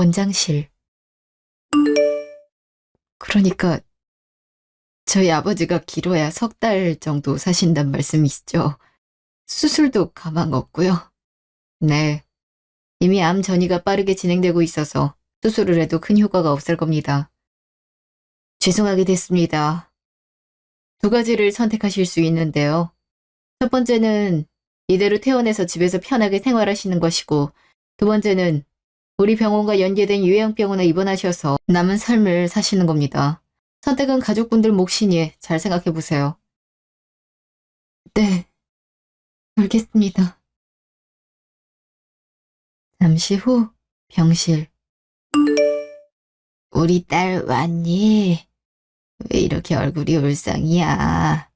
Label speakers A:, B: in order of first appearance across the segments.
A: 원장실. 그러니까 저희 아버지가 길어야 3달 정도 사신단 말씀이시죠? 수술도 가망 없고요. 네, 이미 암 전이가 빠르게 진행되고 있어서 수술을 해도 큰 효과가 없을 겁니다. 죄송하게 됐습니다. 2가지를 선택하실 수 있는데요. 첫 번째는 이대로 퇴원해서 집에서 편하게 생활하시는 것이고, 2번째는 우리 병원과 연계된 요양병원에 입원하셔서 남은 삶을 사시는 겁니다. 선택은 가족분들 몫이니 잘 생각해 보세요. 네, 알겠습니다. 잠시 후 병실. 우리 딸 왔니? 왜 이렇게 얼굴이 울상이야?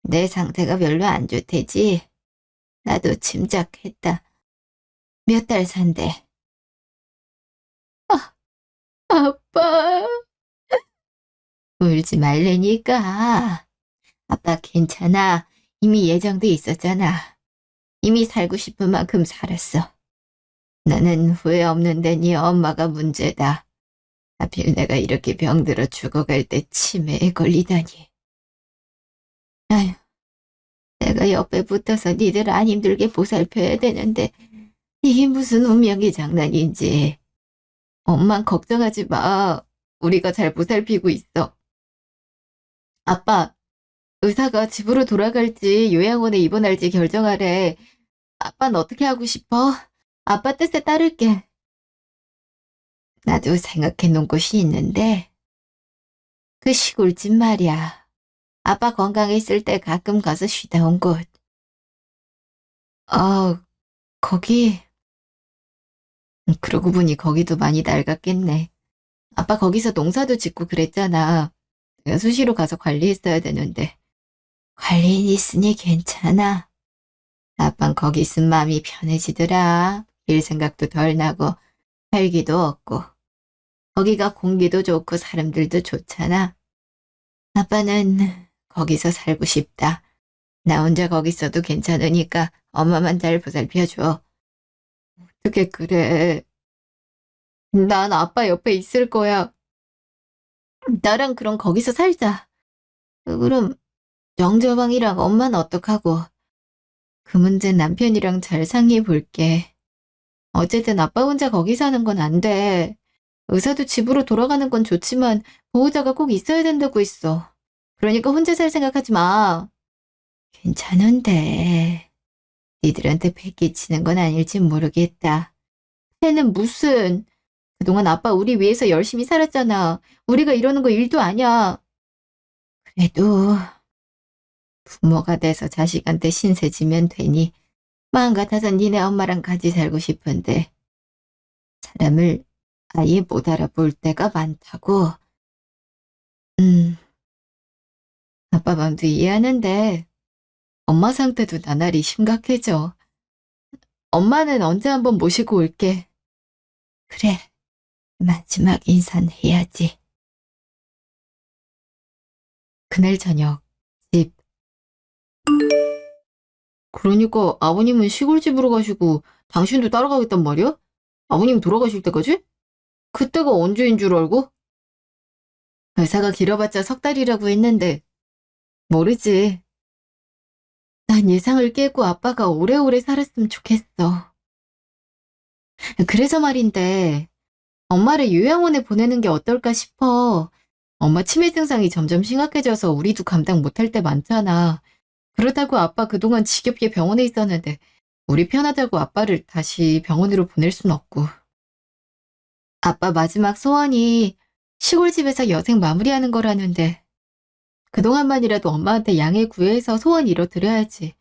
A: 내 상태가 별로 안 좋대지? 나도 짐작했다. 몇 달 산대? 아빠. 울지 말래니까. 아빠 괜찮아. 이미 예정돼 있었잖아. 이미 살고 싶은 만큼 살았어. 나는 후회 없는데 네 엄마가 문제다. 하필 내가 이렇게 병들어 죽어갈 때 치매에 걸리다니. 아휴, 내가 옆에 붙어서 니들 안 힘들게 보살펴야 되는데 이게 무슨 운명의 장난인지. 엄만 걱정하지 마. 우리가 잘 보살피고 있어. 아빠, 의사가 집으로 돌아갈지 요양원에 입원할지 결정하래. 아빠는 어떻게 하고 싶어? 아빠 뜻에 따를게. 나도 생각해 놓은 곳이 있는데 그 시골집 말이야. 아빠 건강했을 때 가끔 가서 쉬다 온 곳. 아, 거기. 그러고 보니 거기도 많이 낡았겠네. 아빠 거기서 농사도 짓고 그랬잖아. 내가 수시로 가서 관리했어야 되는데. 관리인 있으니 괜찮아. 아빤 거기 있은 마음이 편해지더라. 일 생각도 덜 나고 활기도 없고. 거기가 공기도 좋고 사람들도 좋잖아. 아빠는 거기서 살고 싶다. 나 혼자 거기 있어도 괜찮으니까 엄마만 잘 보살펴줘. 어떻게 그래. 난 아빠 옆에 있을 거야. 나랑 그럼 거기서 살자. 그럼 정저방이랑 엄마는 어떡하고. 그 문제 남편이랑 잘 상의해 볼게. 어쨌든 아빠 혼자 거기 사는 건 안 돼. 의사도 집으로 돌아가는 건 좋지만 보호자가 꼭 있어야 된다고 했어. 그러니까 혼자 살 생각하지 마. 괜찮은데. 니들한테 배 끼치는 건 아닐지 모르겠다. 패는 무슨. 그동안 아빠 우리 위해서 열심히 살았잖아. 우리가 이러는 거 일도 아니야. 그래도 부모가 돼서 자식한테 신세지면 되니 마음 같아서 니네 엄마랑 같이 살고 싶은데 사람을 아예 못 알아볼 때가 많다고. 음, 아빠 마음도 이해하는데 엄마 상태도 나날이 심각해져. 엄마는 언제 한번 모시고 올게. 그래, 마지막 인사는 해야지. 그날 저녁, 집. 그러니까 아버님은 시골집으로 가시고 당신도 따라가겠단 말이야? 아버님 돌아가실 때까지? 그때가 언제인 줄 알고? 의사가 길어봤자 3달이라고 했는데 모르지. 난 예상을 깨고 아빠가 오래오래 살았으면 좋겠어. 그래서 말인데 엄마를 요양원에 보내는 게 어떨까 싶어. 엄마 치매 증상이 점점 심각해져서 우리도 감당 못할 때 많잖아. 그러다고 아빠 그동안 지겹게 병원에 있었는데 우리 편하다고 아빠를 다시 병원으로 보낼 순 없고. 아빠 마지막 소원이 시골집에서 여생 마무리하는 거라는데 그동안만이라도 엄마한테 양해 구해서 소원 이뤄드려야지.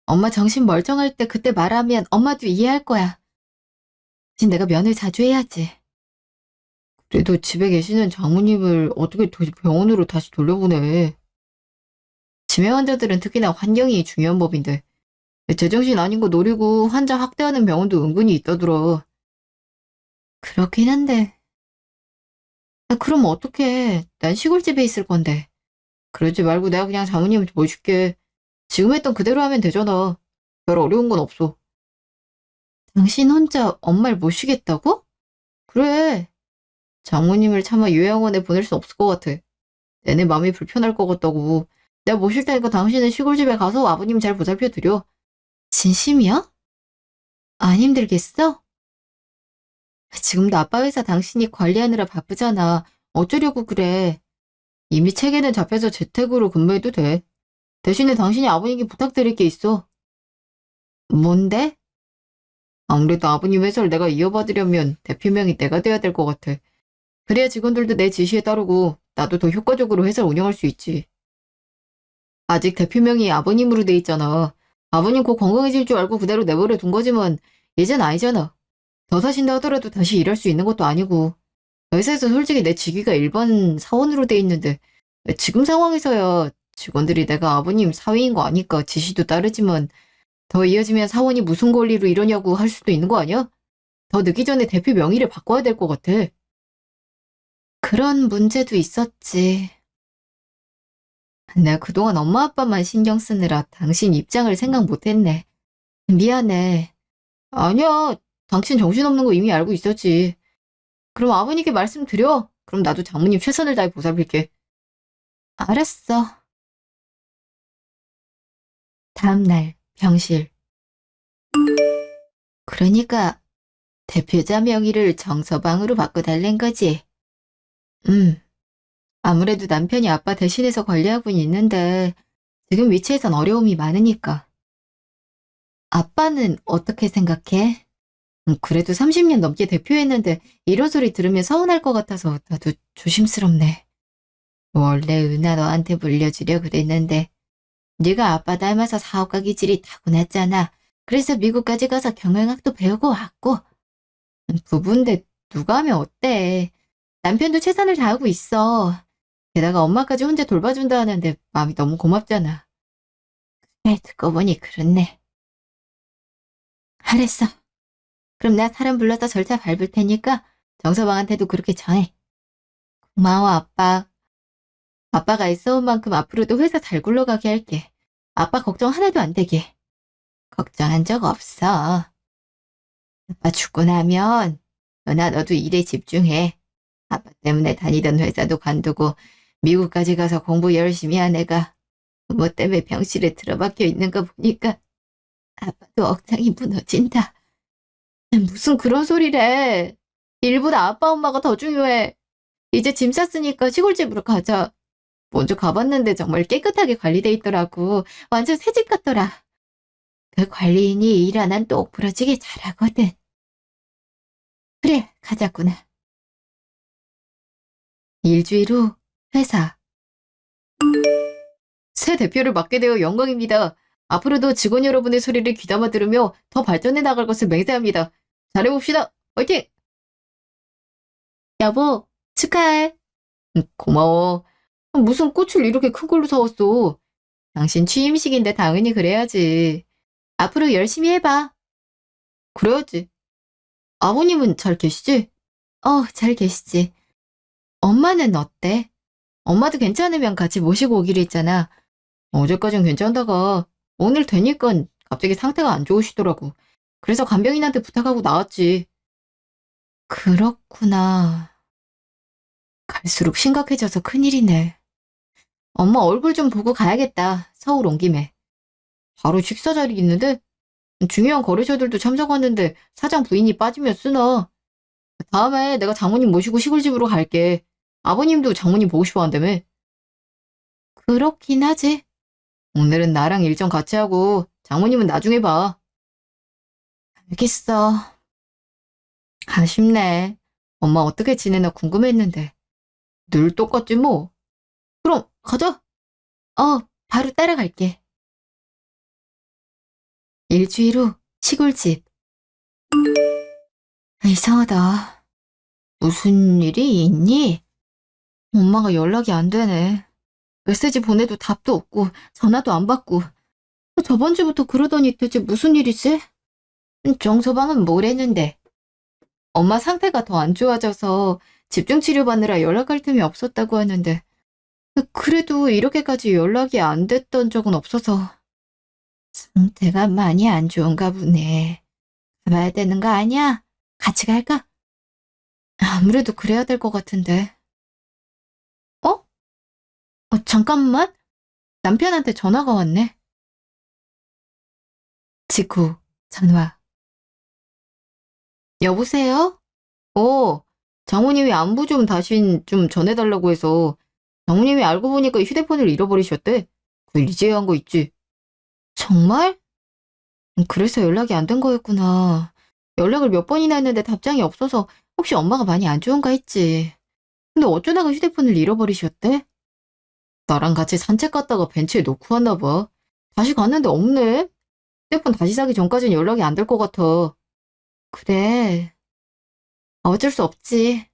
A: 엄마 정신 멀쩡할 때 그때 말하면 엄마도 이해할 거야. 대신 내가 면을 자주 해야지. 그래도 집에 계시는 장모님을 어떻게 병원으로 다시 돌려보내. 치매 환자들은 특히나 환경이 중요한 법인데 제정신 아닌 거 노리고 환자 학대하는 병원도 은근히 있다더라. 그렇긴 한데. 그럼 어떡해. 난 시골집에 있을 건데. 그러지 말고 내가 그냥 장모님한테 모실게. 지금 했던 그대로 하면 되잖아. 별 어려운 건 없어. 당신 혼자 엄마를 모시겠다고? 그래. 장모님을 차마 요양원에 보낼 수 없을 것 같아. 내내 마음이 불편할 것 같다고. 내가 모실 테니까 당신은 시골집에 가서 아버님 잘 보살펴 드려. 진심이야? 안 힘들겠어? 지금도 아빠 회사 당신이 관리하느라 바쁘잖아. 어쩌려고 그래. 이미 체계는 잡혀서 재택으로 근무해도 돼. 대신에 당신이 아버님께 부탁드릴 게 있어. 뭔데? 아무래도 아버님 회사를 내가 이어받으려면 대표명이 내가 돼야 될 것 같아. 그래야 직원들도 내 지시에 따르고 나도 더 효과적으로 회사를 운영할 수 있지. 아직 대표명이 아버님으로 돼 있잖아. 아버님 곧 건강해질 줄 알고 그대로 내버려 둔 거지만 이젠 아니잖아. 더 사신다 하더라도 다시 일할 수 있는 것도 아니고. 회사에서 솔직히 내 직위가 일반 사원으로 돼 있는데 지금 상황에서야 직원들이 내가 아버님 사위인 거 아니까 지시도 따르지만 더 이어지면 사원이 무슨 권리로 이러냐고 할 수도 있는 거 아니야? 더 늦기 전에 대표 명의를 바꿔야 될 것 같아. 그런 문제도 있었지. 내가 그동안 엄마 아빠만 신경 쓰느라 당신 입장을 생각 못했네. 미안해. 아니야. 당신 정신없는 거 이미 알고 있었지. 그럼 아버님께 말씀드려. 그럼 나도 장모님 최선을 다해 보살필게. 알았어. 다음날 병실. 그러니까 대표자 명의를 정서방으로 바꿔달랜 거지. 음. 아무래도 남편이 아빠 대신해서 관리하고는 있는데 지금 위치에선 어려움이 많으니까. 아빠는 어떻게 생각해? 그래도 30년 넘게 대표했는데 이런 소리 들으면 서운할 것 같아서 나도 조심스럽네. 원래 은하 너한테 물려주려 그랬는데 네가 아빠 닮아서 사업가 기질이 타고났잖아. 그래서 미국까지 가서 경영학도 배우고 왔고. 부부인데 누가 하면 어때? 남편도 최선을 다하고 있어. 게다가 엄마까지 혼자 돌봐준다 하는데 마음이 너무 고맙잖아. 그래, 듣고 보니 그렇네. 알았어. 그럼 내가 사람 불러서 절차 밟을 테니까 정서방한테도 그렇게 전해. 고마워, 아빠. 아빠가 애써온 만큼 앞으로도 회사 잘 굴러가게 할게. 아빠 걱정 하나도 안 되게. 걱정한 적 없어. 아빠 죽고 나면 너도 일에 집중해. 아빠 때문에 다니던 회사도 관두고 미국까지 가서 공부 열심히 한 애가 부모 때문에 병실에 들어박혀 있는 거 보니까 아빠도 억장이 무너진다. 무슨 그런 소리래. 일보다 아빠 엄마가 더 중요해. 이제 짐 쌌으니까 시골집으로 가자. 먼저 가봤는데 정말 깨끗하게 관리돼 있더라고. 완전 새집 같더라. 그 관리인이 일 안 한 똑 부러지게 잘하거든. 그래, 가자꾸나. 일주일 후 회사. 새 대표를 맡게 되어 영광입니다. 앞으로도 직원 여러분의 소리를 귀담아 들으며 더 발전해 나갈 것을 맹세합니다. 잘해봅시다. 화이팅! 여보, 축하해. 고마워. 무슨 꽃을 이렇게 큰 걸로 사왔어. 당신 취임식인데 당연히 그래야지. 앞으로 열심히 해봐. 그래야지. 아버님은 잘 계시지? 잘 계시지. 엄마는 어때? 엄마도 괜찮으면 같이 모시고 오기로 했잖아. 어제까진 괜찮다가 오늘 되니까 갑자기 상태가 안 좋으시더라고. 그래서 간병인한테 부탁하고 나왔지. 그렇구나. 갈수록 심각해져서 큰일이네. 엄마 얼굴 좀 보고 가야겠다. 서울 온 김에. 바로 식사 자리 있는데? 중요한 거래처들도 참석하는데 사장 부인이 빠지면 쓰나. 다음에 내가 장모님 모시고 시골집으로 갈게. 아버님도 장모님 보고 싶어 한다며. 그렇긴 하지. 오늘은 나랑 일정 같이 하고 장모님은 나중에 봐. 알겠어. 아쉽네. 엄마 어떻게 지내나 궁금했는데. 늘 똑같지 뭐. 그럼 가자. 바로 따라갈게. 일주일 후 시골집. 이상하다. 무슨 일이 있니? 엄마가 연락이 안 되네. 메시지 보내도 답도 없고 전화도 안 받고. 저번 주부터 그러더니 대체 무슨 일이지? 정서방은 뭘 했는데? 엄마 상태가 더 안 좋아져서 집중 치료받느라 연락할 틈이 없었다고 하는데 그래도 이렇게까지 연락이 안 됐던 적은 없어서 상태가 많이 안 좋은가 보네. 가봐야 되는 거 아니야? 같이 갈까? 아무래도 그래야 될 것 같은데. 어? 잠깐만. 남편한테 전화가 왔네. 직후, 전화. 여보세요? 장모님이 안부 좀 다시 좀 전해달라고 해서 장모님이 알고 보니까 휴대폰을 잃어버리셨대. 그 이제야 한 거 있지. 정말? 그래서 연락이 안 된 거였구나. 연락을 몇 번이나 했는데 답장이 없어서 혹시 엄마가 많이 안 좋은가 했지. 근데 어쩌다가 휴대폰을 잃어버리셨대? 나랑 같이 산책 갔다가 벤치에 놓고 왔나 봐. 다시 갔는데 없네. 휴대폰 다시 사기 전까진 연락이 안 될 것 같아. 그래. 어쩔 수 없지.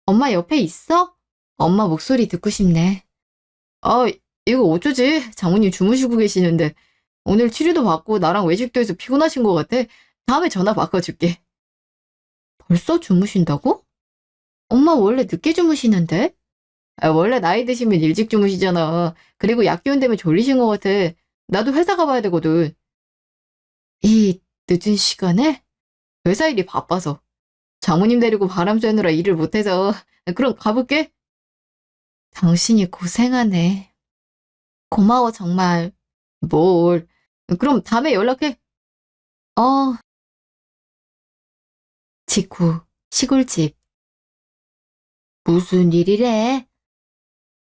A: 엄마 옆에 있어? 엄마 목소리 듣고 싶네. 아, 이거 어쩌지? 장모님 주무시고 계시는데 오늘 치료도 받고 나랑 외식도 해서 피곤하신 것 같아. 다음에 전화 바꿔줄게. 벌써 주무신다고? 엄마 원래 늦게 주무시는데? 원래 나이 드시면 일찍 주무시잖아. 그리고 약 기운 때문에 졸리신 것 같아. 나도 회사 가봐야 되거든. 이 늦은 시간에? 회사 일이 바빠서. 장모님 데리고 바람 쐬느라 일을 못해서. 그럼 가볼게. 당신이 고생하네. 고마워, 정말. 뭘. 그럼 다음에 연락해. 어, 직후, 시골집. 무슨 일이래?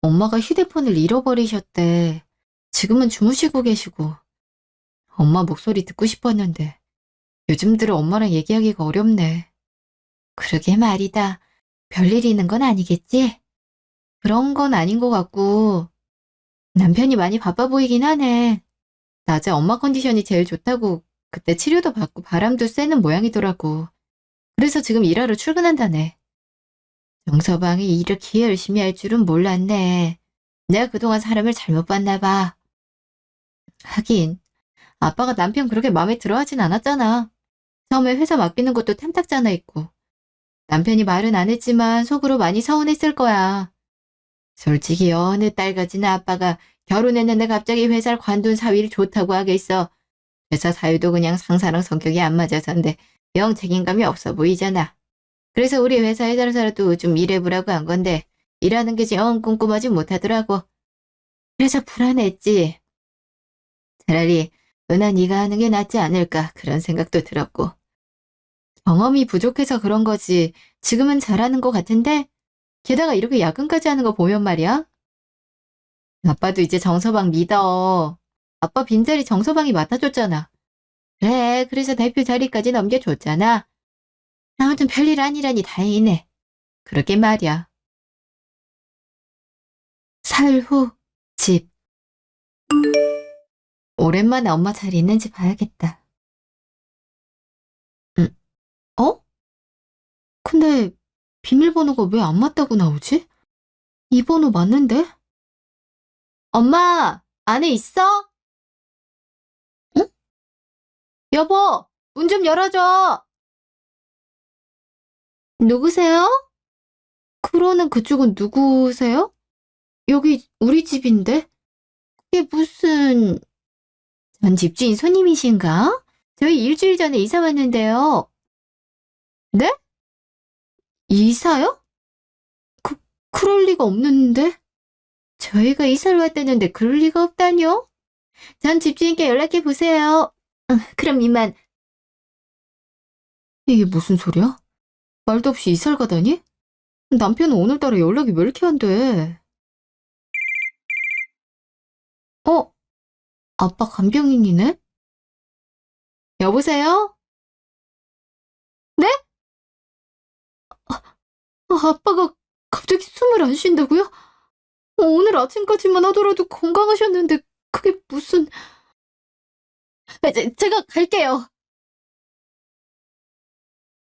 A: 엄마가 휴대폰을 잃어버리셨대. 지금은 주무시고 계시고. 엄마 목소리 듣고 싶었는데 요즘 들어 엄마랑 얘기하기가 어렵네. 그러게 말이다. 별일 있는 건 아니겠지? 그런 건 아닌 것 같고 남편이 많이 바빠 보이긴 하네. 낮에 엄마 컨디션이 제일 좋다고 그때 치료도 받고 바람도 쐬는 모양이더라고. 그래서 지금 일하러 출근한다네. 정서방이 이렇게 열심히 할 줄은 몰랐네. 내가 그동안 사람을 잘못 봤나 봐. 하긴 아빠가 남편 그렇게 마음에 들어하진 않았잖아. 처음에 회사 맡기는 것도 탐탁잖아 있고. 남편이 말은 안 했지만 속으로 많이 서운했을 거야. 솔직히 어느 딸 가진 아빠가 결혼했는데 갑자기 회사를 관둔 사위를 좋다고 하겠어. 회사 사위도 그냥 상사랑 성격이 안 맞아서인데 영 책임감이 없어 보이잖아. 그래서 우리 회사에 다른 사람도 좀 일해보라고 한 건데 일하는 게 영 꼼꼼하지 못하더라고. 그래서 불안했지. 차라리 은하 네가 하는 게 낫지 않을까 그런 생각도 들었고. 경험이 부족해서 그런 거지. 지금은 잘하는 것 같은데 게다가 이렇게 야근까지 하는 거 보면 말이야. 아빠도 이제 정서방 믿어. 아빠 빈자리 정서방이 맡아줬잖아. 그래, 그래서 대표 자리까지 넘겨줬잖아. 아무튼 별일 아니라니 다행이네. 그러게 말이야. 사흘 후, 집. 오랜만에 엄마 잘 있는지 봐야겠다. 응, 어? 근데 비밀번호가 왜 안 맞다고 나오지? 이 번호 맞는데? 엄마, 안에 있어? 응? 여보, 문 좀 열어줘. 누구세요? 그러는 그쪽은 누구세요? 여기 우리 집인데? 그게 무슨... 전 집주인 손님이신가? 저희 일주일 전에 이사 왔는데요. 네? 이사요? 그, 그럴 리가 없는데? 저희가 이사를 왔다는데 그럴 리가 없다뇨? 전 집주인께 연락해 보세요. 그럼 이만. 이게 무슨 소리야? 말도 없이 이사를 가다니? 남편은 오늘따라 연락이 왜 이렇게 안 돼? 어? 아빠 간병인이네? 여보세요? 네? 아빠가 갑자기 숨을 안 쉰다고요? 오늘 아침까지만 하더라도 건강하셨는데 그게 무슨... 제가 갈게요.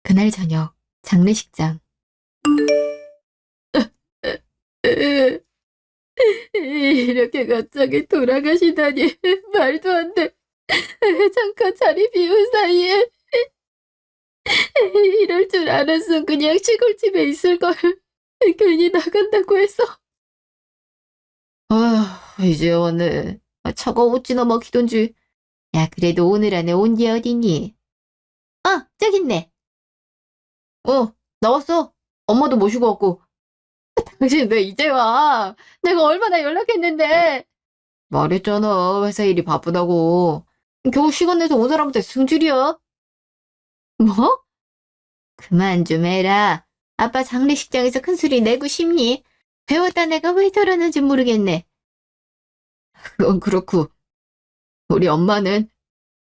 A: 그날 저녁 장례식장. 이렇게 갑자기 돌아가시다니 말도 안 돼. 잠깐 자리 비운 사이에 이럴 줄 알았으면 그냥 시골집에 있을걸. 괜히 나간다고 해서. 이제 오늘 차가 어찌나 막히던지. 야, 그래도 오늘 안에 온 게 어디니? 저기 있네. 나왔어. 엄마도 모시고 왔고. 당신 왜 이제 와? 내가 얼마나 연락했는데. 말했잖아. 회사 일이 바쁘다고. 겨우 시간 내서 온 사람한테 승질이야? 뭐? 그만 좀 해라. 아빠 장례식장에서 큰 소리 내고 싶니? 배웠다 내가 왜 저러는지 모르겠네. 그건 그렇고, 우리 엄마는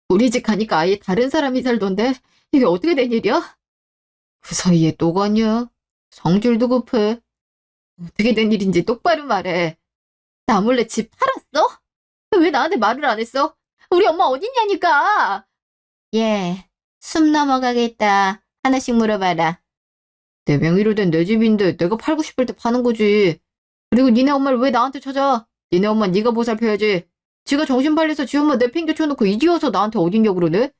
A: 우리 집 가니까 아예 다른 사람이 살던데, 이게 어떻게 된 일이야? 그 사이에 또 가냐? 성질도 급해. 어떻게 된 일인지 똑바로 말해. 나 몰래 집 팔았어? 왜 나한테 말을 안 했어? 우리 엄마 어딨냐니까! 예, 숨 넘어가겠다. 하나씩 물어봐라. 내 명의로 된 내 집인데 내가 팔고 싶을 때 파는 거지. 그리고 니네 엄마를 왜 나한테 찾아? 니네 엄마 네가 보살펴야지. 지가 정신 팔려서 지 엄마 내팽개 쳐놓고 이지어서 나한테 어딨냐 그러네?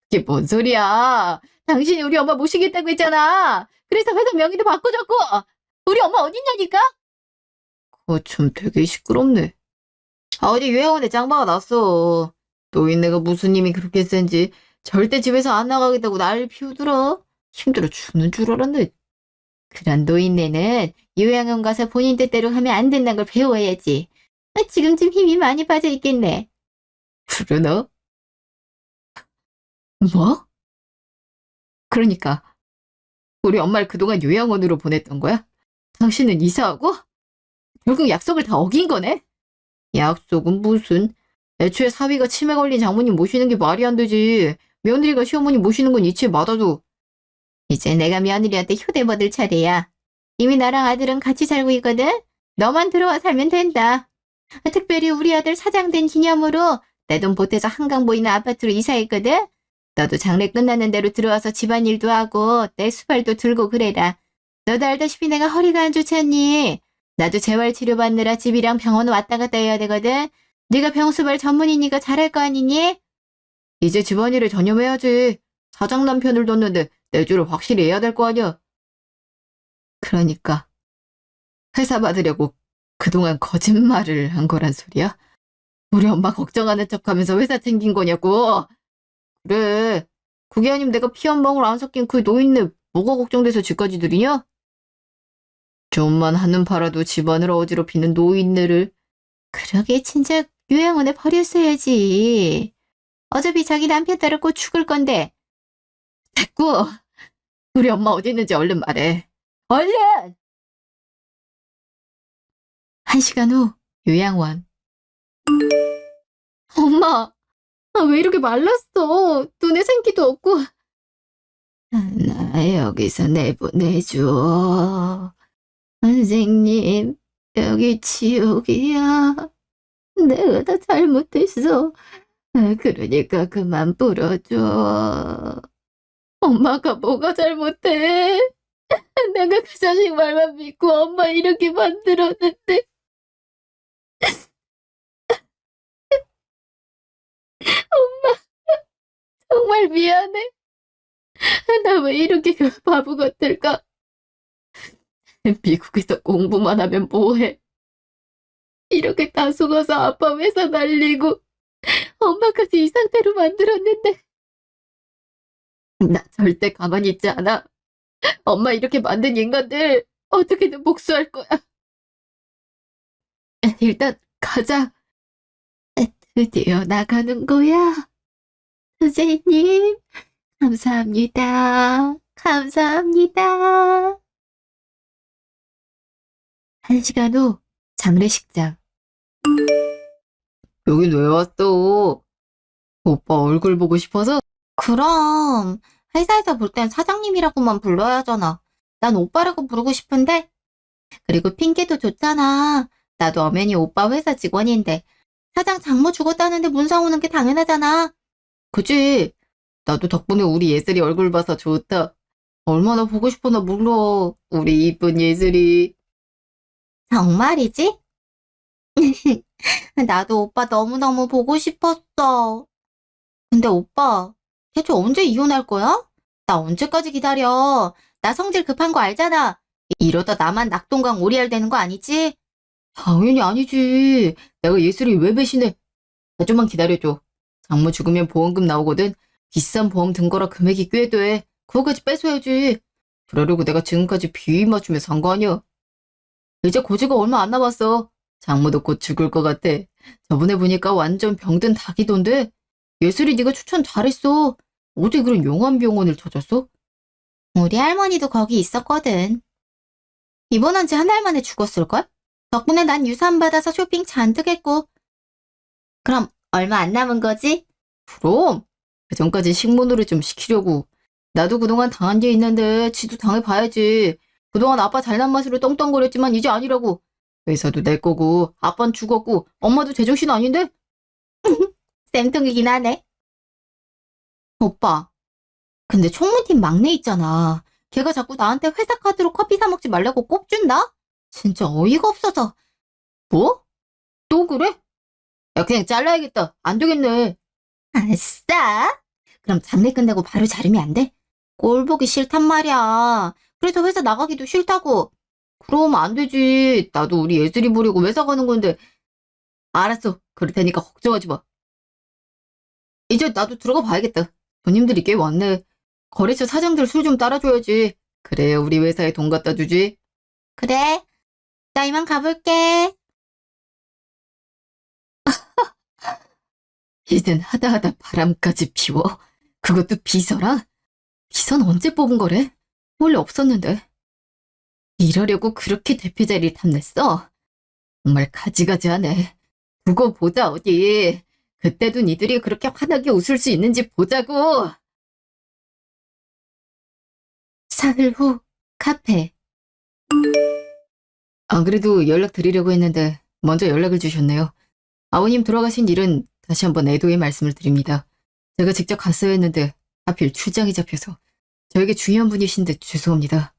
A: 그게 뭔 소리야? 당신이 우리 엄마 모시겠다고 했잖아. 그래서 회사 명의도 바꿔줬고. 우리 엄마 어딨냐니까? 그거 좀 되게 시끄럽네. 어디 요양원에 짱바가 났어. 노인네가 무슨 힘이 그렇게 센지 절대 집에서 안 나가겠다고 난리 피우더라. 힘들어 죽는 줄 알았네. 그런 노인네는 요양원 가서 본인 뜻대로 하면 안 된다는 걸 배워야지. 지금쯤 힘이 많이 빠져 있겠네. 그러나? 뭐? 그러니까 우리 엄마를 그동안 요양원으로 보냈던 거야? 당신은 이사하고? 결국 약속을 다 어긴 거네? 약속은 무슨? 애초에 사위가 치매 걸린 장모님 모시는 게 말이 안 되지. 며느리가 시어머니 모시는 건 이치에 맞아도. 이제 내가 며느리한테 효대 받을 차례야. 이미 나랑 아들은 같이 살고 있거든? 너만 들어와 살면 된다. 특별히 우리 아들 사장 된 기념으로 내 돈 보태서 한강 보이는 아파트로 이사했거든? 너도 장례 끝나는 대로 들어와서 집안일도 하고 내 수발도 들고 그래라. 너도 알다시피 내가 허리가 안 좋잖니? 나도 재활치료받느라 집이랑 병원 왔다 갔다 해야 되거든? 네가 병수발 전문이니까 잘할 거 아니니? 이제 집안일에 전념해야지. 사장 남편을 뒀는데 내주를 확실히 해야 될 거 아니야. 그러니까 회사 받으려고 그동안 거짓말을 한 거란 소리야? 우리 엄마 걱정하는 척하면서 회사 챙긴 거냐고. 그래. 그게 아니면 내가 피 한 방울 안 섞인 그 노인네 뭐가 걱정돼서 집까지 들이냐? 좀만 한눈 팔아도 집안을 어지럽히는 노인네를. 그러게 진작 요양원에 버렸어야지. 어차피 자기 남편 따라 곧 죽을 건데. 됐고. 우리 엄마 어디 있는지 얼른 말해. 얼른! 1시간 후 요양원. 엄마, 왜 이렇게 말랐어? 눈에 생기도 없고. 나 여기서 내보내줘. 선생님, 여기 지옥이야. 내가 다 잘못했어. 그러니까 그만 불어줘. 엄마가 뭐가 잘못해? 내가 그 자식 말만 믿고 엄마 이렇게 만들었는데. 엄마, 정말 미안해. 나 왜 이렇게 바보 같을까? 미국에서 공부만 하면 뭐해? 이렇게 다 속아서 아빠 회사 날리고 엄마까지 이 상태로 만들었는데. 나 절대 가만히 있지 않아. 엄마 이렇게 만든 인간들 어떻게든 복수할 거야. 일단 가자. 드디어 나가는 거야. 선생님, 감사합니다. 감사합니다. 1시간 후 장례식장. 여긴 왜 왔어? 오빠 얼굴 보고 싶어서? 그럼 회사에서 볼 땐 사장님이라고만 불러야 하잖아. 난 오빠라고 부르고 싶은데. 그리고 핑계도 좋잖아. 나도 엄연히 오빠 회사 직원인데 사장 장모 죽었다는데 문상 오는 게 당연하잖아. 그치? 나도 덕분에 우리 예슬이 얼굴 봐서 좋다. 얼마나 보고 싶었나 몰라. 우리 이쁜 예슬이. 정말이지? 나도 오빠 너무너무 보고 싶었어. 근데 오빠, 대체 언제 이혼할 거야? 나 언제까지 기다려? 나 성질 급한 거 알잖아. 이러다 나만 낙동강 오리알 되는 거 아니지? 당연히 아니지. 내가 예슬이 왜 배신해? 나 좀만 기다려줘. 장모 죽으면 보험금 나오거든. 비싼 보험 든 거라 금액이 꽤 돼. 그거까지 뺏어야지. 그러려고 내가 지금까지 비위 맞추면서 산 거 아니야? 이제 고지가 얼마 안 남았어. 장모도 곧 죽을 것 같아. 저번에 보니까 완전 병든 닭이던데? 예슬이 네가 추천 잘했어. 어디 그런 용암 병원을 찾았어? 우리 할머니도 거기 있었거든. 입원한 지 한 달 만에 죽었을걸? 덕분에 난 유산 받아서 쇼핑 잔뜩 했고. 그럼 얼마 안 남은 거지? 그럼. 그 전까지 식모노를 좀 시키려고. 나도 그동안 당한 게 있는데 지도 당해봐야지. 그동안 아빠 잘난 맛으로 떵떵거렸지만 이제 아니라고. 회사도 내 거고 아빠는 죽었고 엄마도 제정신 아닌데? 쌤통이긴 하네. 오빠, 근데 총무팀 막내 있잖아. 걔가 자꾸 나한테 회사 카드로 커피 사 먹지 말라고 꼽준다? 진짜 어이가 없어서. 뭐? 또 그래? 야, 그냥 잘라야겠다. 안 되겠네. 아싸! 그럼 장례 끝내고 바로 자르면 안 돼? 꼴 보기 싫단 말이야. 그래서 회사 나가기도 싫다고. 그럼 안 되지. 나도 우리 예슬이 보려고 회사 가는 건데. 알았어. 그럴 테니까 걱정하지 마. 이제 나도 들어가 봐야겠다. 손님들이 꽤 왔네. 거래처 사장들 술 좀 따라줘야지. 그래야 우리 회사에 돈 갖다 주지. 그래. 나 이만 가볼게. 이젠 하다하다 바람까지 피워. 그것도 비서랑? 비서는 언제 뽑은 거래? 원래 없었는데. 이러려고 그렇게 대표 자리를 탐냈어? 정말 가지가지하네. 두고 보자 어디. 그때도 니들이 그렇게 환하게 웃을 수 있는지 보자고. 사흘 후 카페. 안 그래도 연락드리려고 했는데 먼저 연락을 주셨네요. 아버님 돌아가신 일은 다시 한번 애도의 말씀을 드립니다. 제가 직접 갔어야 했는데 하필 출장이 잡혀서 저에게 중요한 분이신데 죄송합니다.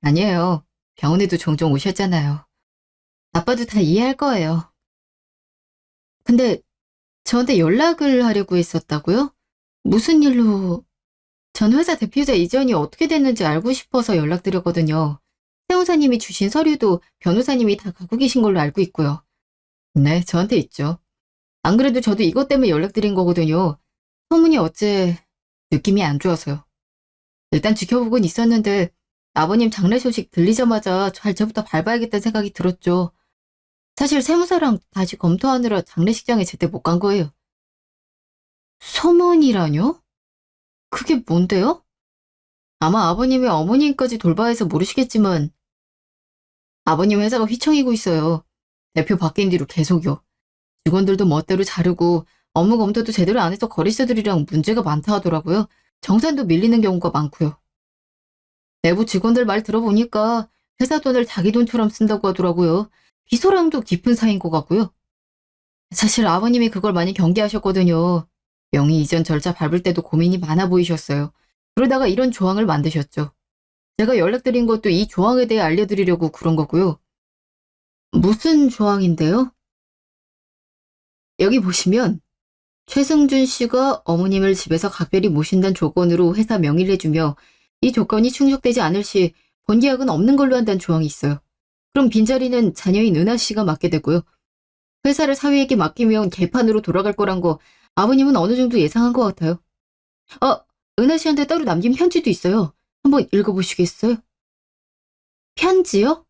A: 아니에요. 병원에도 종종 오셨잖아요. 아빠도 다 이해할 거예요. 근데 저한테 연락을 하려고 했었다고요? 무슨 일로? 전 회사 대표자 이전이 어떻게 됐는지 알고 싶어서 연락드렸거든요. 세무사님이 주신 서류도 변호사님이 다 갖고 계신 걸로 알고 있고요. 네, 저한테 있죠. 안 그래도 저도 이것 때문에 연락드린 거거든요. 소문이 어째 느낌이 안 좋아서요. 일단 지켜보곤 있었는데 아버님 장례 소식 들리자마자 잘저부터 밟아야겠다는 생각이 들었죠. 사실 세무사랑 다시 검토하느라 장례식장에 제때 못 간 거예요. 소문이라뇨? 그게 뭔데요? 아마 아버님이 어머님까지 돌봐야 해서 모르시겠지만 아버님 회사가 휘청이고 있어요. 대표 바뀐 뒤로 계속요. 직원들도 멋대로 자르고 업무 검토도 제대로 안 해서 거래처들이랑 문제가 많다 하더라고요. 정산도 밀리는 경우가 많고요. 내부 직원들 말 들어보니까 회사 돈을 자기 돈처럼 쓴다고 하더라고요. 비서랑도 깊은 사이인 것 같고요. 사실 아버님이 그걸 많이 경계하셨거든요. 명의 이전 절차 밟을 때도 고민이 많아 보이셨어요. 그러다가 이런 조항을 만드셨죠. 제가 연락드린 것도 이 조항에 대해 알려드리려고 그런 거고요. 무슨 조항인데요? 여기 보시면 최승준 씨가 어머님을 집에서 각별히 모신다는 조건으로 회사 명의를 해주며 이 조건이 충족되지 않을 시 본계약은 없는 걸로 한다는 조항이 있어요. 그럼 빈자리는 자녀인 은하 씨가 맡게 되고요. 회사를 사위에게 맡기면 개판으로 돌아갈 거란 거 아버님은 어느 정도 예상한 것 같아요. 아, 은하 씨한테 따로 남긴 편지도 있어요. 한번 읽어보시겠어요? 편지요?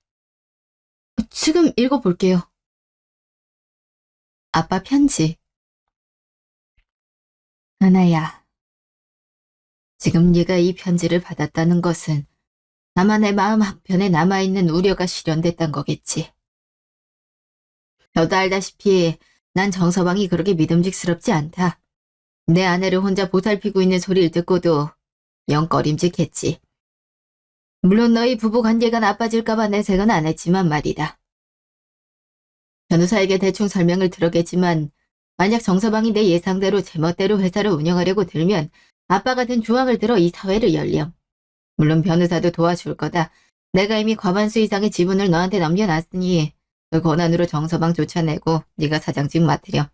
A: 지금 읽어볼게요. 아빠 편지. 은하야, 지금 네가 이 편지를 받았다는 것은 나만의 마음 한편에 남아있는 우려가 실현됐단 거겠지. 너도 알다시피 난 정서방이 그렇게 믿음직스럽지 않다. 내 아내를 혼자 보살피고 있는 소리를 듣고도 영 꺼림직했지. 물론 너희 부부 관계가 나빠질까봐 내색은 안 했지만 말이다. 변호사에게 대충 설명을 들었겠지만 만약 정서방이 내 예상대로 제멋대로 회사를 운영하려고 들면 아빠 같은 조항을 들어 이 사회를 열렴. 물론 변호사도 도와줄 거다. 내가 이미 과반수 이상의 지분을 너한테 넘겨놨으니 그 권한으로 정서방 쫓아내고 네가 사장직 맡으렴.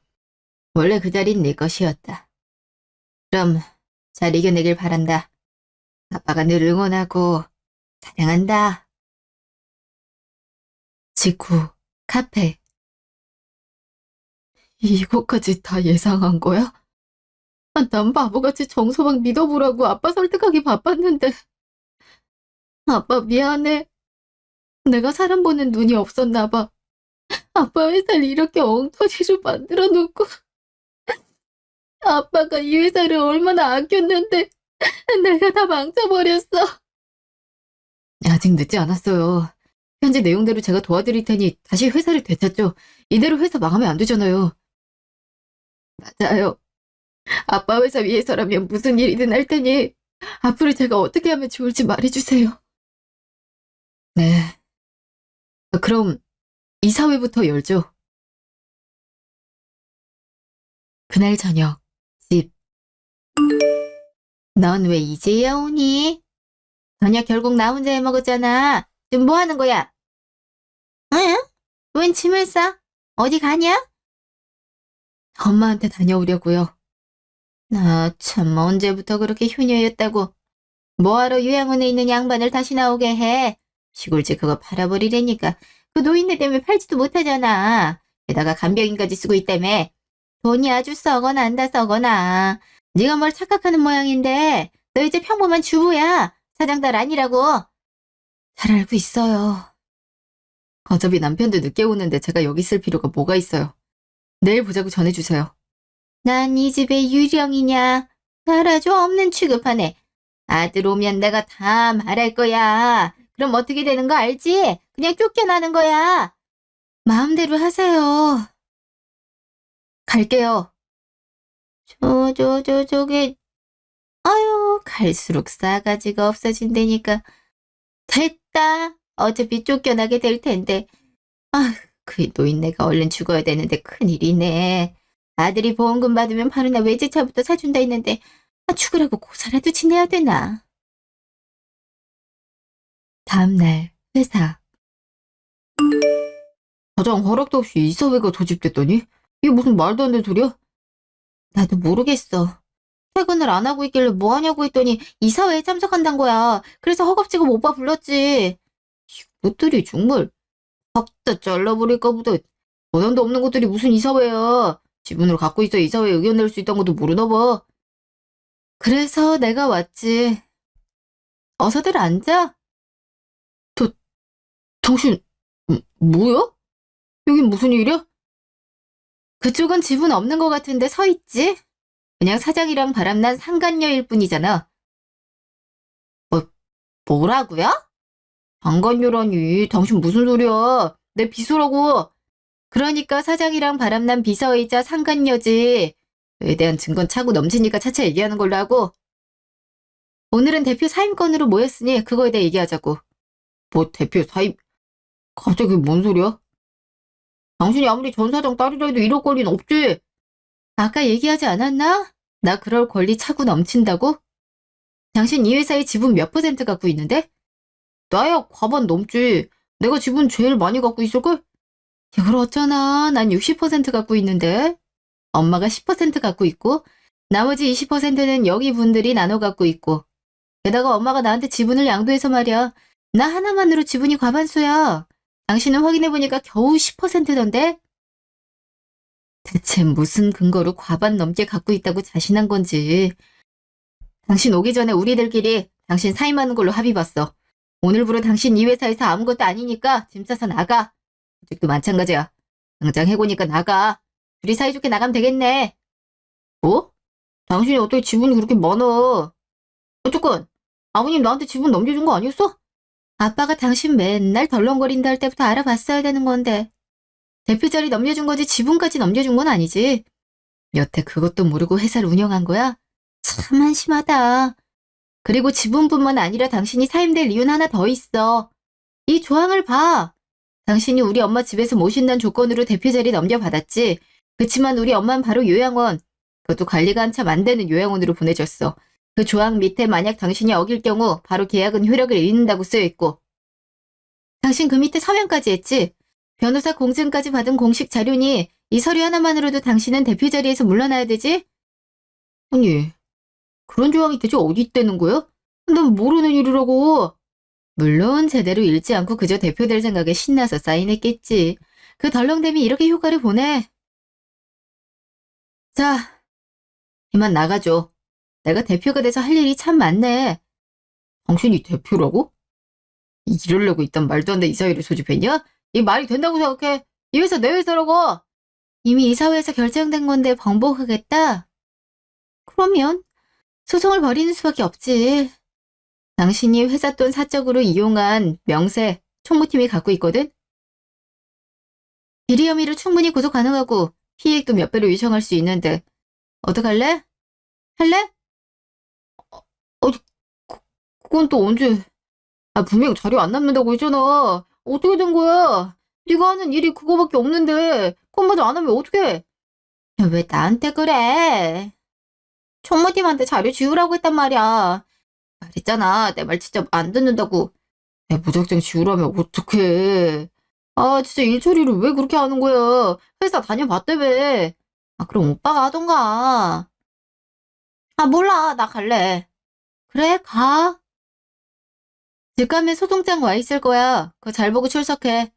A: 원래 그 자리는 네 것이었다. 그럼 잘 이겨내길 바란다. 아빠가 늘 응원하고 사랑한다. 직후 카페. 이것까지 다 예상한 거야? 난 바보같이 정서방 믿어보라고 아빠 설득하기 바빴는데 아빠 미안해. 내가 사람 보는 눈이 없었나 봐. 아빠 회사를 이렇게 엉터리로 만들어 놓고 아빠가 이 회사를 얼마나 아꼈는데 내가 다 망쳐버렸어. 아직 늦지 않았어요. 현재 내용대로 제가 도와드릴 테니 다시 회사를 되찾죠. 이대로 회사 망하면 안 되잖아요. 맞아요. 아빠 회사 위해서라면 무슨 일이든 할 테니 앞으로 제가 어떻게 하면 좋을지 말해주세요. 네. 그럼 이사회부터 열죠. 그날 저녁, 집. 넌 왜 이제야 오니? 저녁 결국 나 혼자 해 먹었잖아. 지금 뭐 하는 거야? 응? 웬 짐을 싸? 어디 가냐? 엄마한테 다녀오려고요. 나 참 언제부터 그렇게 효녀였다고. 뭐하러 요양원에 있는 양반을 다시 나오게 해. 시골집 그거 팔아버리려니까 그 노인네 때문에 팔지도 못하잖아. 게다가 간병인까지 쓰고 있다며. 돈이 아주 썩어난다 썩어나. 네가 뭘 착각하는 모양인데 너 이제 평범한 주부야. 사장딸 아니라고. 잘 알고 있어요. 어차피 남편도 늦게 오는데 제가 여기 있을 필요가 뭐가 있어요. 내일 보자고 전해주세요. 난 이 집의 유령이냐. 날 아주 없는 취급하네. 아들 오면 내가 다 말할 거야. 그럼 어떻게 되는 거 알지? 그냥 쫓겨나는 거야. 마음대로 하세요. 갈게요. 저게, 아유, 갈수록 싸가지가 없어진다니까. 됐다. 어차피 쫓겨나게 될 텐데. 아, 그 노인네가 얼른 죽어야 되는데 큰일이네. 아들이 보험금 받으면 바로 나 외제차부터 사준다 했는데 죽으라고 고사라도 지내야 되나. 다음날 회사. 가장 허락도 없이 이사회가 소집됐더니 이게 무슨 말도 안 되는 소리야? 나도 모르겠어. 퇴근을 안 하고 있길래 뭐 하냐고 했더니 이사회에 참석한단 거야. 그래서 허겁지겁 오빠 불렀지. 이것들이 정말 확 다 잘라버릴까 보다. 권한도 없는 것들이 무슨 이사회야. 지분을 갖고 있어 이사회에 의견 낼 수 있다는 것도 모르나 봐. 그래서 내가 왔지. 어서들 앉아. 저, 당신, 뭐야? 여긴 무슨 일이야? 그쪽은 지분 없는 것 같은데 서 있지? 그냥 사장이랑 바람난 상간녀일 뿐이잖아. 뭐, 뭐라고요? 상간녀라니, 당신 무슨 소리야? 내 비서라고. 그러니까 사장이랑 바람난 비서이자 상간녀지. 에 대한 증거는 차고 넘치니까 차차 얘기하는 걸로 하고. 오늘은 대표 사임건으로 모였으니 그거에 대해 얘기하자고. 뭐 대표 사임? 갑자기 뭔 소리야? 당신이 아무리 전 사장 딸이라 해도 이럴 권리는 없지. 아까 얘기하지 않았나? 나 그럴 권리 차고 넘친다고? 당신 이 회사에 지분 몇 퍼센트 갖고 있는데? 나야 과반 넘지. 내가 지분 제일 많이 갖고 있을걸? 이걸 어쩌나. 난 60% 갖고 있는데. 엄마가 10% 갖고 있고 나머지 20%는 여기 분들이 나눠 갖고 있고 게다가 엄마가 나한테 지분을 양도해서 말이야. 나 하나만으로 지분이 과반수야. 당신은 확인해보니까 겨우 10%던데? 대체 무슨 근거로 과반 넘게 갖고 있다고 자신한 건지. 당신 오기 전에 우리들끼리 당신 사임하는 걸로 합의 봤어. 오늘부로 당신 이 회사에서 아무것도 아니니까 짐 싸서 나가. 아직도 마찬가지야. 당장 해고니까 나가. 둘이 사이좋게 나가면 되겠네. 뭐? 당신이 어떻게 지분이 그렇게 많아? 어쨌건 아버님 나한테 지분 넘겨준 거 아니었어? 아빠가 당신 맨날 덜렁거린다 할 때부터 알아봤어야 되는 건데. 대표 자리 넘겨준 거지 지분까지 넘겨준 건 아니지. 여태 그것도 모르고 회사를 운영한 거야? 참 한심하다. 그리고 지분뿐만 아니라 당신이 사임될 이유는 하나 더 있어. 이 조항을 봐. 당신이 우리 엄마 집에서 모신다는 조건으로 대표 자리 넘겨받았지. 그치만 우리 엄마는 바로 요양원, 그것도 관리가 한참 안 되는 요양원으로 보내줬어. 그 조항 밑에 만약 당신이 어길 경우 바로 계약은 효력을 잃는다고 쓰여있고. 당신 그 밑에 서명까지 했지. 변호사 공증까지 받은 공식 자료니 이 서류 하나만으로도 당신은 대표 자리에서 물러나야 되지? 아니, 그런 조항이 대체 어디 있다는 거야? 난 모르는 일이라고. 물론 제대로 읽지 않고 그저 대표될 생각에 신나서 사인했겠지. 그 덜렁댐이 이렇게 효과를 보내. 자, 이만 나가줘. 내가 대표가 돼서 할 일이 참 많네. 당신이 대표라고? 이러려고 있던 말도 안 되는 이사회를 소집했냐? 이 말이 된다고 생각해? 이 회사 내 회사라고! 이미 이사회에서 결정된 건데 번복하겠다? 그러면 소송을 벌이는 수밖에 없지. 당신이 회사 돈 사적으로 이용한 명세 총무팀이 갖고 있거든? 비리 혐의로 충분히 구속 가능하고 피해액도 몇 배로 요청할 수 있는데 어떡할래? 할래? 어, 그건 또 언제? 분명 자료 안 남는다고 했잖아. 어떻게 된 거야? 네가 하는 일이 그거밖에 없는데 그것마저 안 하면 어떡해? 왜 나한테 그래? 총무팀한테 자료 지우라고 했단 말이야. 말했잖아. 내 말 진짜 안 듣는다고. 무작정 지우라면 어떡해. 진짜 일 처리를 왜 그렇게 하는 거야. 회사 다녀봤다며. 그럼 오빠가 하던가. 몰라. 나 갈래. 그래, 가. 직감에 소송장 와 있을 거야. 그거 잘 보고 출석해.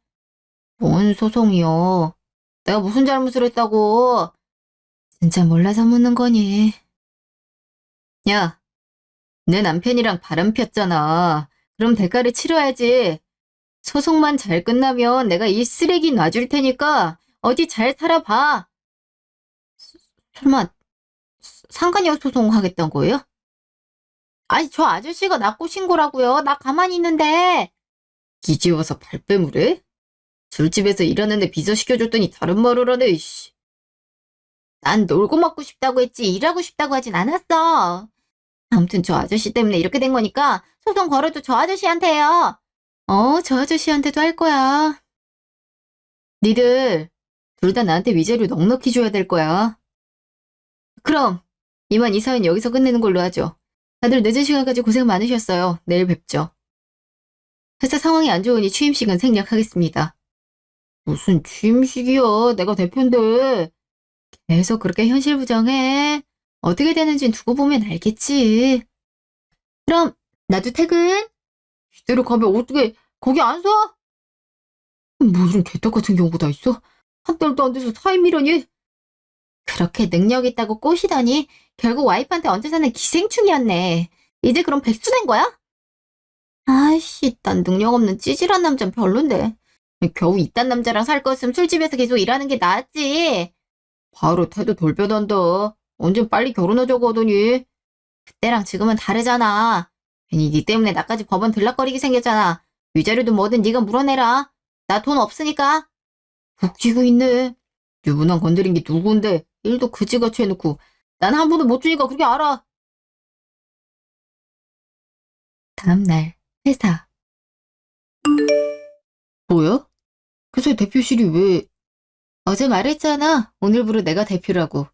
A: 뭔 소송이요? 내가 무슨 잘못을 했다고? 진짜 몰라서 묻는 거니. 야, 내 남편이랑 바람 폈잖아. 그럼 대가를 치러야지. 소송만 잘 끝나면 내가 이 쓰레기 놔줄 테니까 어디 잘 살아봐. 설마 상간녀 소송하겠다는 거예요? 아니, 저 아저씨가 나 꼬신 거라고요. 나 가만히 있는데. 기지워서 발뺌을 해? 술집에서 일하는데 비서시켜줬더니 다른 말을 하네, 이씨. 난 놀고 먹고 싶다고 했지 일하고 싶다고 하진 않았어. 아무튼 저 아저씨 때문에 이렇게 된 거니까 소송 걸어도 저 아저씨한테요. 저 아저씨한테도 할 거야. 니들 둘 다 나한테 위자료 넉넉히 줘야 될 거야. 그럼 이만 이 사연 여기서 끝내는 걸로 하죠. 다들 늦은 시간까지 고생 많으셨어요. 내일 뵙죠. 회사 상황이 안 좋으니 취임식은 생략하겠습니다. 무슨 취임식이야. 내가 대표인데. 계속 그렇게 현실 부정해. 어떻게 되는진 두고 보면 알겠지. 그럼 나도 퇴근. 이대로 가면 어떻게 거기 안 서? 뭐 이런 개떡 같은 경우가 다 있어? 한 달도 안 돼서 사임이라니? 그렇게 능력 있다고 꼬시더니 결국 와이프한테 얹혀 사는 기생충이었네. 이제 그럼 백수 된 거야? 아이씨, 난 능력 없는 찌질한 남자는 별론데. 겨우 이딴 남자랑 살 거였으면 술집에서 계속 일하는 게 낫지. 바로 태도 돌변한다. 언젠 빨리 결혼하자고 하더니. 그때랑 지금은 다르잖아. 괜히 니 때문에 나까지 법원 들락거리게 생겼잖아. 위자료도 뭐든 네가 물어내라. 나 돈 없으니까. 웃기고 있네. 유부남 건드린 게 누군데 일도 그지같이 해놓고 난 한 푼도 못 주니까 그렇게 알아. 다음날 회사. 뭐야? 그새 대표실이 왜... 어제 말했잖아. 오늘부로 내가 대표라고.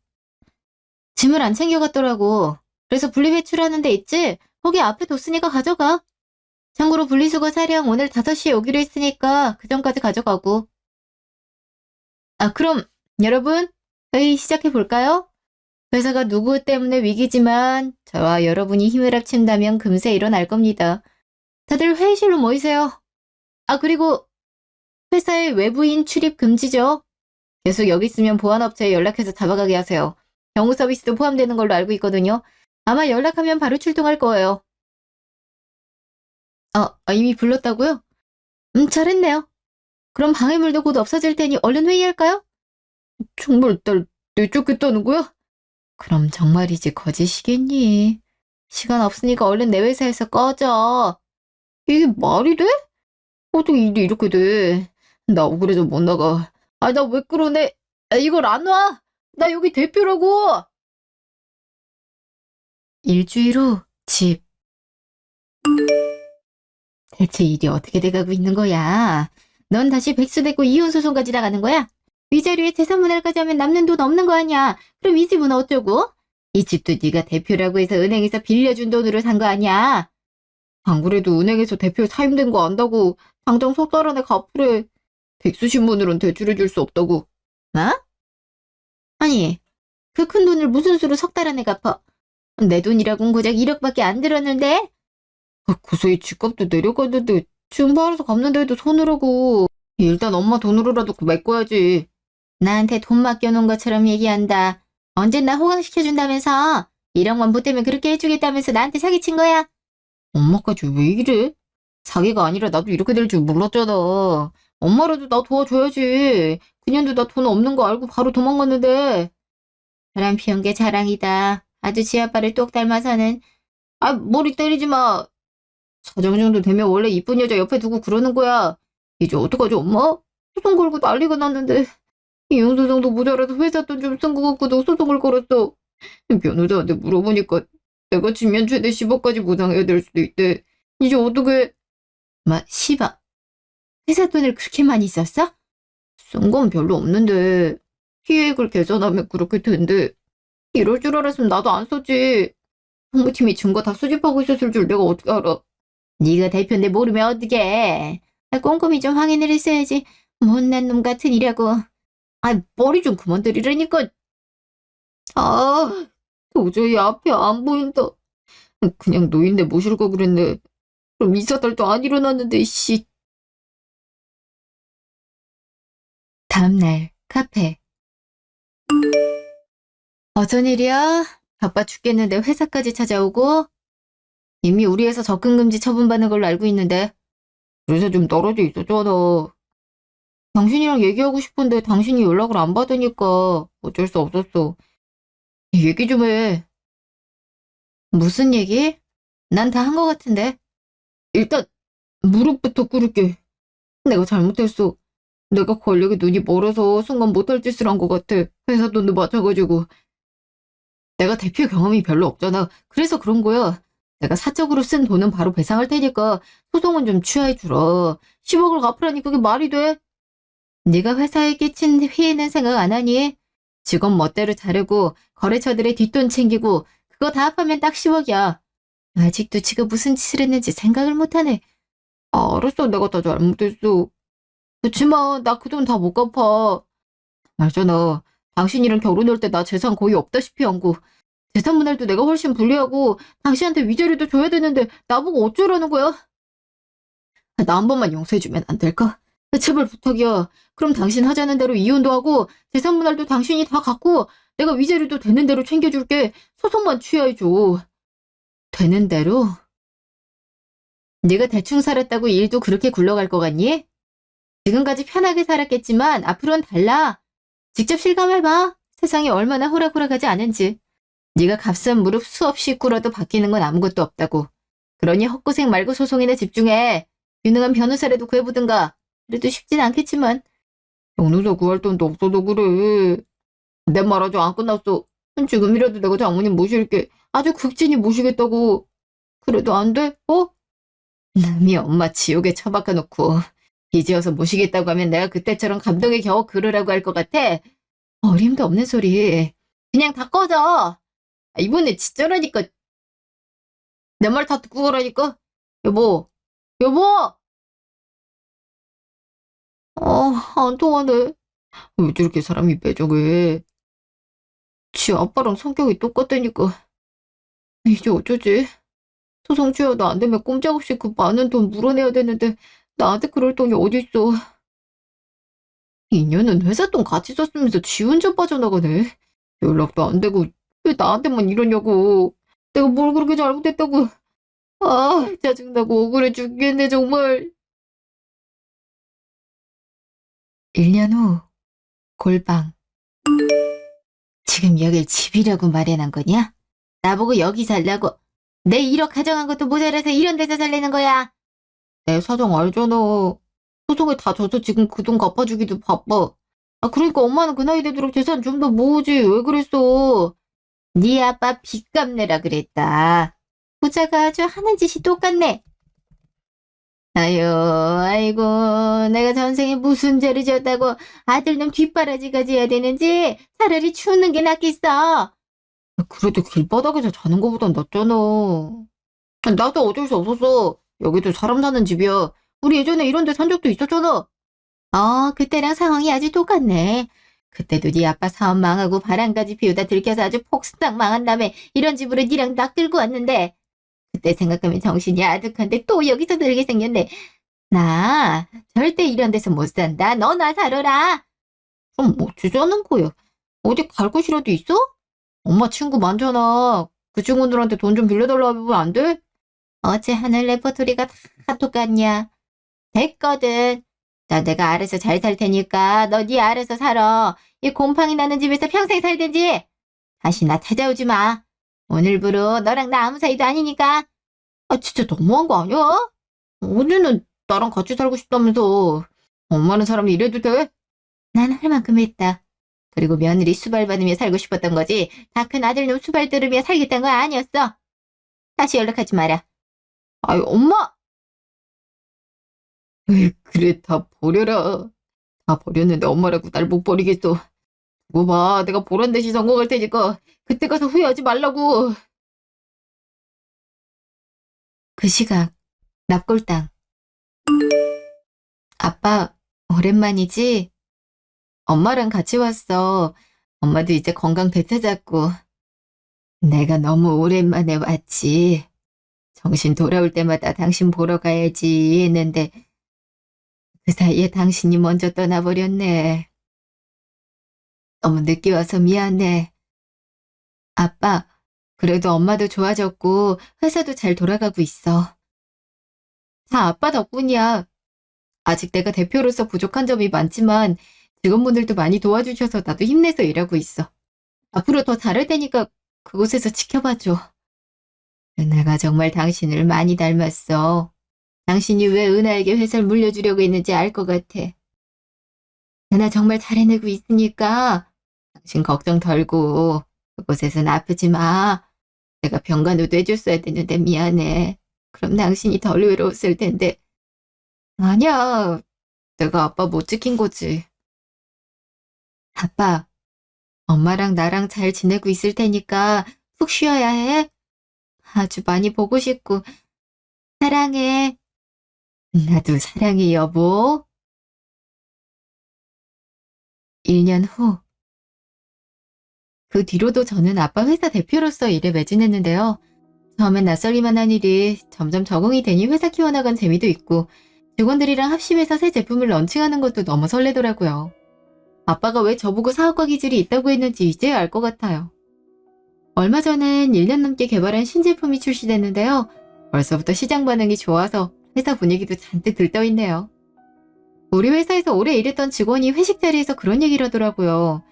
A: 짐을 안 챙겨갔더라고. 그래서 분리배출하는 데 있지? 거기 앞에 뒀으니까 가져가. 참고로 분리수거 차량 오늘 5시에 오기로 했으니까 그 전까지 가져가고. 그럼 여러분 회의 시작해볼까요? 회사가 누구 때문에 위기지만 저와 여러분이 힘을 합친다면 금세 일어날 겁니다. 다들 회의실로 모이세요. 그리고 회사에 외부인 출입 금지죠. 계속 여기 있으면 보안업체에 연락해서 잡아가게 하세요. 경호 서비스도 포함되는 걸로 알고 있거든요. 아마 연락하면 바로 출동할 거예요. 이미 불렀다고요? 잘했네요. 그럼 방해물도 곧 없어질 테니 얼른 회의할까요? 정말 날 내쫓겠다는 거야? 그럼 정말이지 거짓이겠니? 시간 없으니까 얼른 내 회사에서 꺼져. 이게 말이 돼? 어떻게 일이 이렇게 돼? 나 억울해서 못 나가. 나 왜 그러네? 이걸 안 와? 나 여기 대표라고! 일주일 후 집. 대체 일이 어떻게 돼가고 있는 거야? 넌 다시 백수 되고 이혼소송까지 나가는 거야? 위자료에 재산분할까지 하면 남는 돈 없는 거 아니야? 그럼 이 집은 어쩌고? 이 집도 네가 대표라고 해서 은행에서 빌려준 돈으로 산 거 아니야? 안 그래도 은행에서 대표 사임된 거 안다고 당장 석 달 안에 갚으래. 백수신분으론 대출해줄 수 없다고. 아니, 그 큰 돈을 무슨 수로 석 달 안에 갚아? 내 돈이라고는 고작 1억밖에 안 들었는데? 고소히 집값도 내려갔는데 지금 팔아서 갚는다 해도 서늘하고. 일단 엄마 돈으로라도 메꿔야지. 나한테 돈 맡겨놓은 것처럼 얘기한다. 언젠 나 호강시켜준다면서. 1억만 보태면 그렇게 해주겠다면서 나한테 사기친 거야? 엄마까지 왜 이래? 자기가 아니라 나도 이렇게 될 줄 몰랐잖아. 엄마라도 나 도와줘야지. 그년도 나 돈 없는 거 알고 바로 도망갔는데. 바람 피운 게 자랑이다. 아주 지 아빠를 똑 닮아서는. 아, 머리 때리지 마. 사장 정도 되면 원래 이쁜 여자 옆에 두고 그러는 거야. 이제 어떡하지, 엄마? 소송 걸고 난리가 났는데. 이혼소송도 모자라서 회사 돈 좀 쓴 거 갖고도 소송을 걸었어. 변호사한테 물어보니까 내가 지면 최대 10억까지 보상해야 될 수도 있대. 이제 어떡해? 10억? 회사 돈을 그렇게 많이 썼어? 쓴 건 별로 없는데 피해액을 계산하면 그렇게 된대. 이럴 줄 알았으면 나도 안 썼지. 상무팀이 증거 다 수집하고 있었을 줄 내가 어떻게 알아? 네가 대표인데 모르면 어떡해. 꼼꼼히 좀 확인을 했어야지. 못난 놈 같은 이라고. 머리 좀 그만 들이라니까. 도저히 앞이 안 보인다. 그냥 노인네 모실 거 그랬네. 그럼 이사달도 안 일어났는데, 씨. 다음날 카페. 어쩐 일이야? 바빠 죽겠는데 회사까지 찾아오고? 이미 우리 회사 접근금지 처분받는 걸로 알고 있는데. 그래서 좀 떨어져 있었잖아. 당신이랑 얘기하고 싶은데 당신이 연락을 안 받으니까 어쩔 수 없었어. 얘기 좀 해. 무슨 얘기? 난 다 한 거 같은데. 일단 무릎부터 꿇을게. 내가 잘못했어. 내가 권력에 눈이 멀어서 순간 못할 짓을 한 것 같아. 회사 돈도 마찬가지고. 내가 대표 경험이 별로 없잖아. 그래서 그런 거야. 내가 사적으로 쓴 돈은 바로 배상할 테니까 소송은 좀 취하해 주라. 10억을 갚으라니 그게 말이 돼? 네가 회사에 끼친 피해는 생각 안 하니? 직원 멋대로 자르고 거래처들의 뒷돈 챙기고 그거 다 합하면 딱 10억이야. 아직도 지가 무슨 짓을 했는지 생각을 못하네. 알았어. 내가 다 잘못했어. 그치만 나 그 돈 다 못 갚아. 알잖아. 당신이랑 결혼할 때 나 재산 거의 없다시피 한 거. 재산 분할도 내가 훨씬 불리하고 당신한테 위자료도 줘야 되는데 나보고 어쩌라는 거야? 나 한 번만 용서해주면 안 될까? 제발 부탁이야. 그럼 당신 하자는 대로 이혼도 하고 재산 분할도 당신이 다 갖고 내가 위자료도 되는 대로 챙겨줄게. 소송만 취하해줘. 되는 대로? 네가 대충 살았다고 일도 그렇게 굴러갈 것 같니? 지금까지 편하게 살았겠지만 앞으로는 달라. 직접 실감해봐. 세상이 얼마나 호락호락하지 않은지. 네가 값싼 무릎 수없이 꿇어도 바뀌는 건 아무것도 없다고. 그러니 헛고생 말고 소송이나 집중해. 유능한 변호사라도 구해보든가. 그래도 쉽진 않겠지만. 변호사 구할 돈도 없어도 그래. 내 말 아직 안 끝났어. 지금이라도 내가 장모님 모실게. 아주 극진히 모시겠다고. 그래도 안 돼? 남이 엄마 지옥에 처박아놓고 빚지어서 모시겠다고 하면 내가 그때처럼 감동에 겨워 그러라고 할 것 같아? 어림도 없는 소리. 그냥 다 꺼져. 이번에 진짜라니까. 내 말 다 듣고 가라니까. 여보, 여보! 안 통하네. 왜 저렇게 사람이 매정해. 지 아빠랑 성격이 똑같다니까. 이제 어쩌지? 소송 취하도 안 되면 꼼짝없이 그 많은 돈 물어내야 되는데 나한테 그럴 돈이 어딨어. 인연은 회사 돈 같이 썼으면서 지 혼자 빠져나가네. 연락도 안 되고 왜 나한테만 이러냐고. 내가 뭘 그렇게 잘못했다고. 짜증나고 억울해 죽겠네 정말. 1년 후 골방. 지금 여길 집이라고 마련한 거냐? 나보고 여기 살라고. 내 1억 가져간 것도 모자라서 이런 데서 살려는 거야. 내 사정 알잖아. 소송에 다 져서 지금 그 돈 갚아주기도 바빠. 그러니까 엄마는 그 나이 되도록 재산 좀 더 모으지. 왜 그랬어? 네 아빠 빚 갚내라 그랬다. 부자가 아주 하는 짓이 똑같네. 아이고, 내가 전생에 무슨 죄를 지었다고 아들놈 뒷바라지까지 해야 되는지 차라리 죽는 게 낫겠어. 그래도 길바닥에서 자는 거보단 낫잖아. 나도 어쩔 수 없었어. 여기도 사람 사는 집이야. 우리 예전에 이런 데 산 적도 있었잖아. 그때랑 상황이 아주 똑같네. 그때도 네 아빠 사업 망하고 바람까지 피우다 들켜서 아주 폭삭 망한 다음에 이런 집으로 니랑 딱 들고 왔는데 그때 생각하면 정신이 아득한데 또 여기서 들게 생겼네. 나 절대 이런 데서 못 산다. 너 나 살아라. 그럼 어쩌자는 거야? 어디 갈 곳이라도 있어? 엄마 친구 많잖아. 그 친구들한테 돈 좀 빌려달라고 하면 안 돼? 어제 하는 레퍼토리가 다 똑같냐? 됐거든. 나 내가 알아서 잘 살 테니까 너 네 알아서 살아. 이 곰팡이 나는 집에서 평생 살든지. 다시 나 찾아오지 마. 오늘부로 너랑 나 아무 사이도 아니니까. 아, 진짜 너무한 거 아니야? 어제는 나랑 같이 살고 싶다면서. 엄마는 사람이 이래도 돼? 난 할 만큼 했다. 그리고 며느리 수발 받으며 살고 싶었던 거지. 다 큰 아들놈 수발 들으며 살겠다는 거 아니었어. 다시 연락하지 마라. 아유, 엄마! 에이, 그래, 다 버려라. 다 버렸는데 엄마라고 날 못 버리겠어. 두고 봐, 내가 보란 듯이 성공할 테니까 그때 가서 후회하지 말라고. 그 시각, 납골당. 아빠, 오랜만이지? 엄마랑 같이 왔어. 엄마도 이제 건강 되찾았고. 내가 너무 오랜만에 왔지. 정신 돌아올 때마다 당신 보러 가야지 했는데 그 사이에 당신이 먼저 떠나버렸네. 너무 늦게 와서 미안해. 아빠, 그래도 엄마도 좋아졌고 회사도 잘 돌아가고 있어. 다 아빠 덕분이야. 아직 내가 대표로서 부족한 점이 많지만 직원분들도 많이 도와주셔서 나도 힘내서 일하고 있어. 앞으로 더 잘할 테니까 그곳에서 지켜봐줘. 은하가 정말 당신을 많이 닮았어. 당신이 왜 은하에게 회사를 물려주려고 했는지 알 것 같아. 은하 정말 잘해내고 있으니까 당신 걱정 덜고 그곳에선 아프지 마. 내가 병간호도 해줬어야 되는데 미안해. 그럼 당신이 덜 외로웠을 텐데. 아니야. 내가 아빠 못 지킨 거지. 아빠, 엄마랑 나랑 잘 지내고 있을 테니까 푹 쉬어야 해. 아주 많이 보고 싶고 사랑해. 나도 사랑해, 여보. 1년 후. 그 뒤로도 저는 아빠 회사 대표로서 일에 매진했는데요. 처음엔 낯설기만 한 일이 점점 적응이 되니 회사 키워나간 재미도 있고 직원들이랑 합심해서 새 제품을 런칭하는 것도 너무 설레더라고요. 아빠가 왜 저보고 사업가 기질이 있다고 했는지 이제야 알 것 같아요. 얼마 전엔 1년 넘게 개발한 신제품이 출시됐는데요. 벌써부터 시장 반응이 좋아서 회사 분위기도 잔뜩 들떠있네요. 우리 회사에서 오래 일했던 직원이 회식 자리에서 그런 얘기를 하더라고요.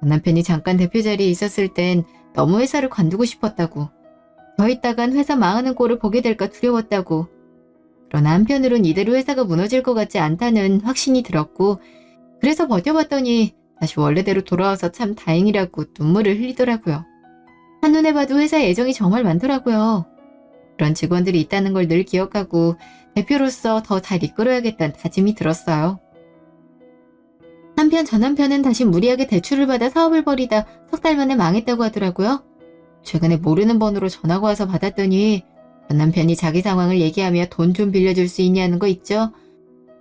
A: 남편이 잠깐 대표 자리에 있었을 땐 너무 회사를 관두고 싶었다고. 더 있다간 회사 망하는 꼴을 보게 될까 두려웠다고. 그러나 한편으론 이대로 회사가 무너질 것 같지 않다는 확신이 들었고 그래서 버텨봤더니 다시 원래대로 돌아와서 참 다행이라고 눈물을 흘리더라고요. 한눈에 봐도 회사에 애정이 정말 많더라고요. 그런 직원들이 있다는 걸 늘 기억하고 대표로서 더 잘 이끌어야겠다는 다짐이 들었어요. 한편 전 남편은 다시 무리하게 대출을 받아 사업을 벌이다 석 달 만에 망했다고 하더라고요. 최근에 모르는 번호로 전화가 와서 받았더니 전 남편이 자기 상황을 얘기하며 돈 좀 빌려줄 수 있냐는 거 있죠.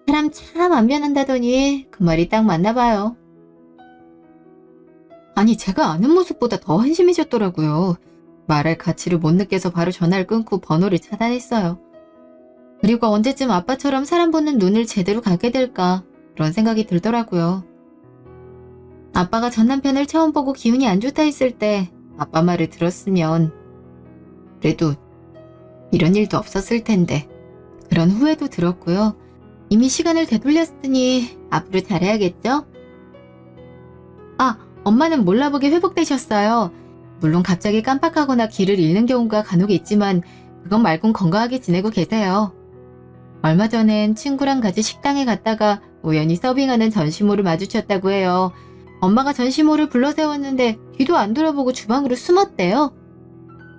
A: 사람 참 안 변한다더니 그 말이 딱 맞나 봐요. 아니 제가 아는 모습보다 더 한심해졌더라고요. 말할 가치를 못 느껴서 바로 전화를 끊고 번호를 차단했어요. 그리고 언제쯤 아빠처럼 사람 보는 눈을 제대로 갖게 될까 그런 생각이 들더라고요. 아빠가 전 남편을 처음 보고 기운이 안 좋다 했을 때 아빠 말을 들었으면 그래도 이런 일도 없었을 텐데 그런 후회도 들었고요. 이미 시간을 되돌렸으니 앞으로 잘해야겠죠? 아, 엄마는 몰라보게 회복되셨어요. 물론 갑자기 깜빡하거나 길을 잃는 경우가 간혹 있지만 그건 말곤 건강하게 지내고 계세요. 얼마 전엔 친구랑 같이 식당에 갔다가 우연히 서빙하는 전시모를 마주쳤다고 해요. 엄마가 전시모를 불러세웠는데 뒤도 안 돌아보고 주방으로 숨었대요.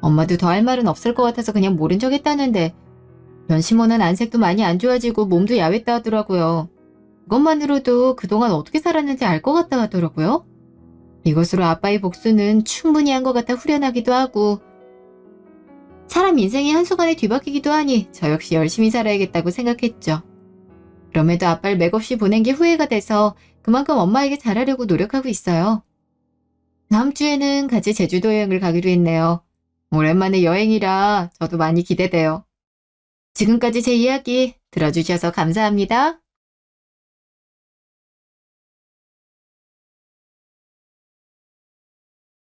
A: 엄마도 더 할 말은 없을 것 같아서 그냥 모른 척 했다는데 전시모는 안색도 많이 안 좋아지고 몸도 야했다 하더라고요. 그것만으로도 그동안 어떻게 살았는지 알 것 같다 하더라고요. 이것으로 아빠의 복수는 충분히 한 것 같아 후련하기도 하고 사람 인생이 한순간에 뒤바뀌기도 하니 저 역시 열심히 살아야겠다고 생각했죠. 그럼에도 아빠를 맥없이 보낸 게 후회가 돼서 그만큼 엄마에게 잘하려고 노력하고 있어요. 다음 주에는 같이 제주도 여행을 가기로 했네요. 오랜만에 여행이라 저도 많이 기대돼요. 지금까지 제 이야기 들어주셔서 감사합니다.